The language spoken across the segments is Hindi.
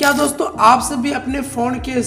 क्या दोस्तों आप सब भी अपने फ़ोन के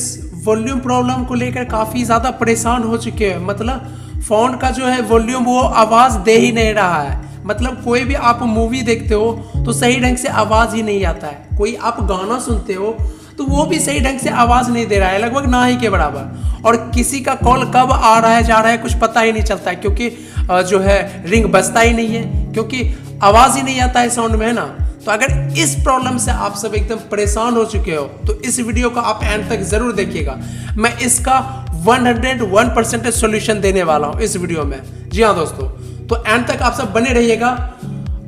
वॉल्यूम प्रॉब्लम को लेकर काफ़ी ज़्यादा परेशान हो चुके हैं। मतलब फ़ोन का जो है वॉल्यूम वो आवाज़ दे ही नहीं रहा है। मतलब कोई भी आप मूवी देखते हो तो सही ढंग से आवाज़ ही नहीं आता है। कोई आप गाना सुनते हो तो वो भी सही ढंग से आवाज़ नहीं दे रहा है, लगभग ना ही के बराबर। और किसी का कॉल कब आ रहा है जा रहा है कुछ पता ही नहीं चलता है, क्योंकि जो है रिंग बजता ही नहीं है, क्योंकि आवाज़ ही नहीं आता है साउंड में, है ना। तो अगर इस प्रॉब्लम से आप सब एकदम परेशान हो चुके हो तो इस वीडियो को आप एंड तक जरूर देखिएगा। मैं इसका 101% सॉल्यूशन देने वाला हूं इस वीडियो में। जी हाँ दोस्तों, तो एंड तक आप सब बने रहिएगा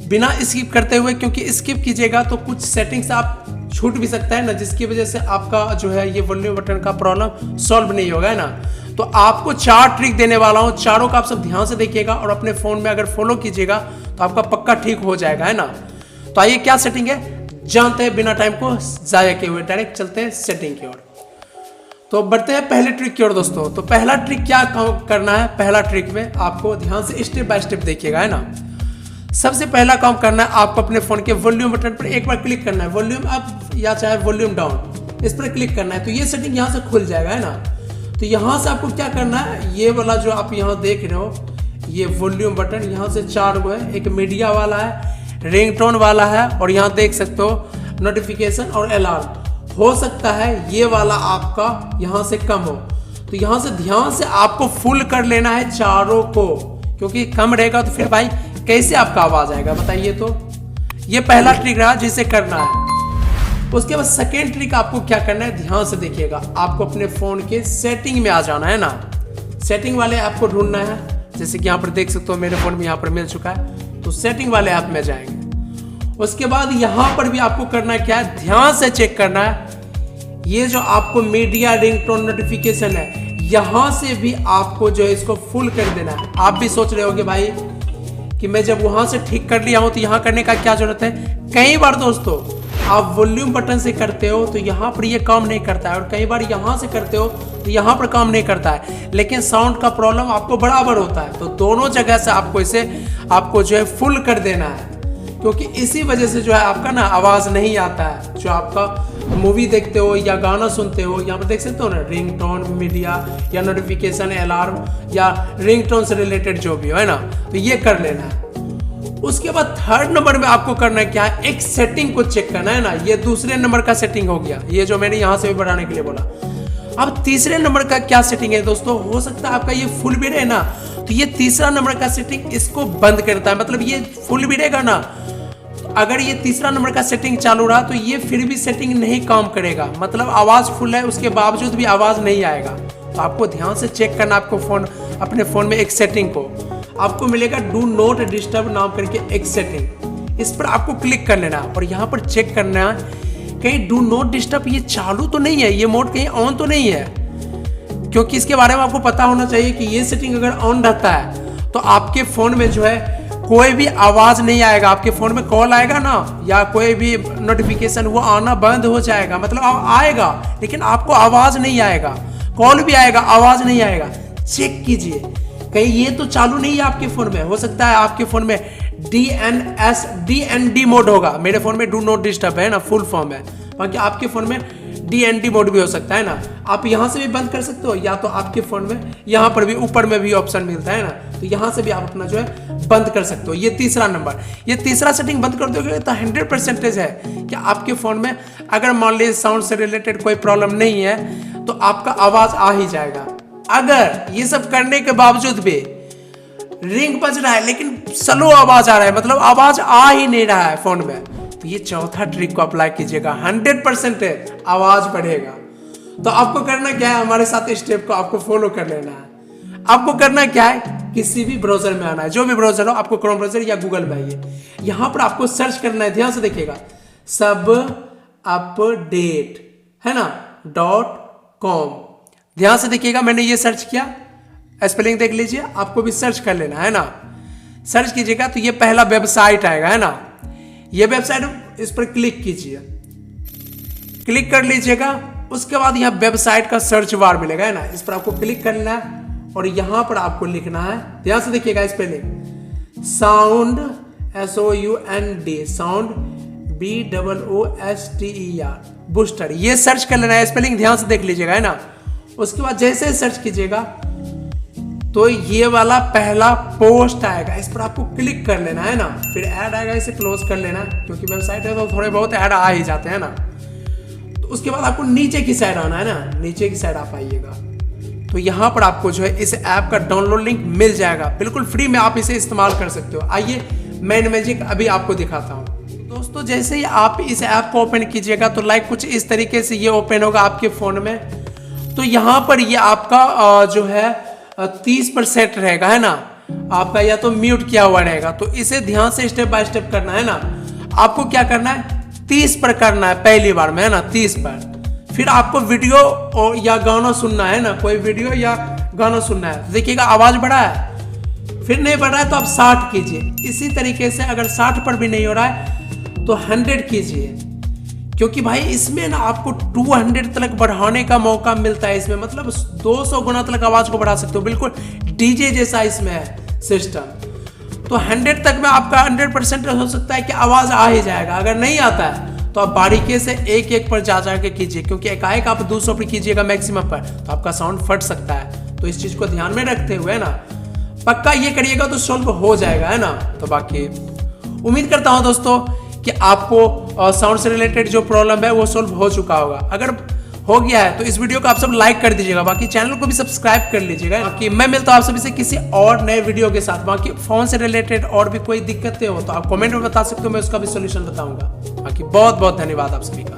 बिना स्किप करते हुए, क्योंकि स्किप कीजिएगा तो कुछ सेटिंग्स आप छूट भी सकता है ना, जिसकी वजह से आपका जो है ये वॉल्यूम बटन का प्रॉब्लम सॉल्व नहीं होगा, है ना। तो आपको 4 ट्रिक देने वाला हूं, चारों का आप सब ध्यान से देखिएगा और अपने फोन में अगर फॉलो कीजिएगा तो आपका पक्का ठीक हो जाएगा, है ना। तो आइए क्या सेटिंग है जानते हैं, बिना टाइम को जाया किए हुए डायरेक्ट चलते हैं सेटिंग की ओर। तो बढ़ते हैं पहले ट्रिक की ओर दोस्तों। तो पहला ट्रिक क्या काम करना है, पहला ट्रिक में आपको ध्यान से स्टेप बाय स्टेप देखिएगा, है ना। सबसे पहला काम करना है आपको अपने फोन के वॉल्यूम बटन पर एक बार क्लिक करना है, वॉल्यूम अप या चाहे वॉल्यूम डाउन, इस पर क्लिक करना है तो ये सेटिंग यहाँ से खुल जाएगा, है ना। तो यहाँ से आपको क्या करना है, ये वाला जो आप यहाँ देख रहे हो ये वॉल्यूम बटन, यहाँ से 4 गो है, एक मीडिया वाला है, रिंगटोन वाला है और यहाँ देख सकते हो नोटिफिकेशन और अलार्म। हो सकता है ये वाला आपका यहाँ से कम हो, तो यहाँ से ध्यान से आपको फुल कर लेना है चारों को, क्योंकि कम रहेगा तो फिर भाई कैसे आपका आवाज आएगा बताइए। तो ये पहला ट्रिक रहा जिसे करना है। उसके बाद सेकेंड ट्रिक आपको क्या करना है, ध्यान से देखिएगा, आपको अपने फोन के सेटिंग में आ जाना है ना। सेटिंग वाले आपको ढूंढना है, जैसे कि यहाँ पर देख सकते हो मेरे फोन में यहाँ पर मिल चुका है, तो सेटिंग वाले ऐप में जाएंगे। उसके बाद यहां पर भी आपको करना क्या है, ध्यान से चेक करना है, ये जो आपको मीडिया रिंगटोन नोटिफिकेशन है यहां से भी आपको जो है इसको फुल कर देना है। आप भी सोच रहे होगे भाई कि मैं जब वहां से ठीक कर लिया हूं तो यहां करने का क्या जरूरत है। कई बार दोस्तों आप वॉल्यूम बटन से करते हो तो यहां पर ये काम नहीं करता है, और कई बार यहां से करते हो तो यहां पर काम नहीं करता है, लेकिन साउंड का प्रॉब्लम आपको बराबर होता है। तो दोनों जगह से आपको इसे आपको जो है फुल कर देना है, क्योंकि इसी वजह से जो है आपका ना आवाज नहीं आता है। जो आपका मूवी देखते हो या गाना सुनते हो, यहाँ पर देख सकते हो ना रिंगटोन, मीडिया या नोटिफिकेशन, अलार्म या रिंगटोन से रिलेटेड जो भी हो, है ना, तो ये कर लेना है। उसके बाद थर्ड नंबर में आपको करना है क्या, एक सेटिंग को चेक करना है ना। ये दूसरे नंबर का सेटिंग हो गया, ये जो मैंने यहां से भी बढ़ाने के लिए बोला। अब तीसरे नंबर का क्या सेटिंग है दोस्तों, हो सकता है आपका ये फुल भी रहे ना, तो ये तीसरा नंबर का सेटिंग इसको बंद करता है। मतलब ये फुल भी रहेगा ना, अगर ये तीसरा नंबर का सेटिंग चालू रहा तो ये फिर भी सेटिंग नहीं काम करेगा, मतलब आवाज फुल है उसके बावजूद भी आवाज नहीं आएगा। तो आपको ध्यान से चेक करना, आपको अपने फोन में एक सेटिंग को आपको मिलेगा डू नॉट डिस्टर्ब नाम करके एक सेटिंग, इस पर आपको क्लिक कर लेना और यहाँ पर चेक करना कहीं डू नॉट डिस्टर्ब ये चालू तो नहीं है, ये मोड कहीं ऑन तो नहीं है, क्योंकि इसके बारे में आपको पता होना चाहिए कि ये सेटिंग अगर ऑन रहता है तो आपके फोन में जो है कोई भी आवाज नहीं आएगा। आपके फोन में कॉल आएगा ना या कोई भी नोटिफिकेशन वो आना बंद हो जाएगा, मतलब आएगा लेकिन आपको आवाज नहीं आएगा, कॉल भी आएगा आवाज नहीं आएगा। चेक कीजिए कहीं ये तो चालू नहीं है आपके फोन में। हो सकता है आपके फोन में DND मोड होगा, मेरे फोन में डू नॉट डिस्टर्ब है ना, फुल फॉर्म है, बाकी आपके फोन में DND मोड भी हो सकता है ना। आप यहां से भी बंद कर सकते हो, या तो आपके फोन में यहां पर भी ऊपर में भी ऑप्शन मिलता है ना, तो यहां से भी आप अपना जो है बंद कर सकते हो। ये तीसरा नंबर, ये तीसरा सेटिंग बंद कर दोगे तो 100% है कि आपके फोन में अगर मान लीजिए साउंड से रिलेटेड कोई प्रॉब्लम नहीं है तो आपका आवाज आ ही जाएगा। अगर ये सब करने के बावजूद भी रिंग बज रहा है लेकिन स्लो आवाज आ रहा है, मतलब आवाज आ ही नहीं रहा है फोन में, तो ये चौथा ट्रिक को अप्लाई कीजिएगा, 100% आवाज बढ़ेगा। तो आपको करना क्या है, हमारे साथ स्टेप को आपको फॉलो कर लेना है। आपको करना क्या है, किसी भी ब्राउजर में आना है, जो भी ब्राउजर हो, आपको क्रोम ब्राउजर या गूगल में आइए, यहां पर आपको सर्च करना है, ध्यान से देखिएगा, सब अपडेट है ना .com। ध्यान से देखिएगा, मैंने ये सर्च किया, स्पेलिंग देख लीजिए, आपको भी सर्च कर लेना है ना। सर्च कीजिएगा तो ये पहला वेबसाइट आएगा, है ना, ये वेबसाइट, इस पर क्लिक कीजिए, क्लिक कर लीजिएगा। उसके बाद यहाँ वेबसाइट का सर्च बार मिलेगा, है ना, इस पर आपको क्लिक करना है और यहां पर आपको लिखना है, ध्यान से देखिएगा spelling, sound SOUND, sound BOOSTER booster, ये सर्च कर लेना है, स्पेलिंग ध्यान से देख लीजिएगा, है ना। उसके बाद जैसे सर्च कीजिएगा तो ये वाला पहला पोस्ट आएगा, इस पर आपको क्लिक कर लेना है ना। फिर ऐड आएगा, इसे क्लोज कर लेना, क्योंकि वेबसाइट है तो थोड़े बहुत ऐड आ ही जाते हैं ना। तो उसके बाद आपको नीचे की साइड आना है ना, नीचे की साइड आप आइएगा तो यहाँ पर आपको जो है इस ऐप का डाउनलोड लिंक मिल जाएगा, बिल्कुल फ्री में आप इसे इस्तेमाल कर सकते हो। आइए मैं मैजिक अभी आपको दिखाता हूँ। दोस्तों जैसे ही आप इस ऐप को ओपन कीजिएगा तो लाइक कुछ इस तरीके से ये ओपन होगा आपके फ़ोन में। तो यहाँ पर ये आपका जो है 30% रहेगा, है ना, आपका या तो म्यूट किया हुआ रहेगा। तो इसे ध्यान से स्टेप बाय स्टेप करना है ना। आपको क्या करना है, 30 पर करना है पहली बार में, है ना, 30 पर। फिर आपको वीडियो या गाना सुनना है ना, कोई वीडियो या गाना सुनना है। देखिएगा आवाज़ बढ़ा है, फिर नहीं बढ़ रहा है तो आप 60 कीजिए। इसी तरीके से अगर 60 पर भी नहीं हो रहा है तो 100 कीजिए, क्योंकि भाई इसमें ना आपको 200 तक बढ़ाने का मौका मिलता है। इसमें मतलब 200 गुना तक आवाज़ को बढ़ा सकते हो, बिल्कुल डीजे जैसा इसमें है सिस्टम। तो 100 तक में आपका 100% हो सकता है कि आवाज़ आ ही जाएगा। अगर नहीं आता है तो आप बारीकी से एक पर जा के कीजिए, क्योंकि एकाएक आप 200 पर कीजिएगा मैक्सिमम पर तो आपका साउंड फट सकता है। तो इस चीज़ को ध्यान में रखते हुए ना पक्का ये करिएगा तो सॉल्व हो जाएगा, है ना। तो बाकी उम्मीद करता हूँ दोस्तों कि आपको साउंड से रिलेटेड जो प्रॉब्लम है वो सॉल्व हो चुका होगा। अगर हो गया है तो इस वीडियो को आप सब लाइक कर दीजिएगा, बाकी चैनल को भी सब्सक्राइब कर लीजिएगा। बाकी मैं मिलता हूँ आप सभी से किसी और नए वीडियो के साथ। बाकी फोन से रिलेटेड और भी कोई दिक्कतें हो तो आप कमेंट में बता सकते हो, मैं उसका भी सोल्यूशन बताऊंगा। बाकी बहुत बहुत धन्यवाद आप सभी का।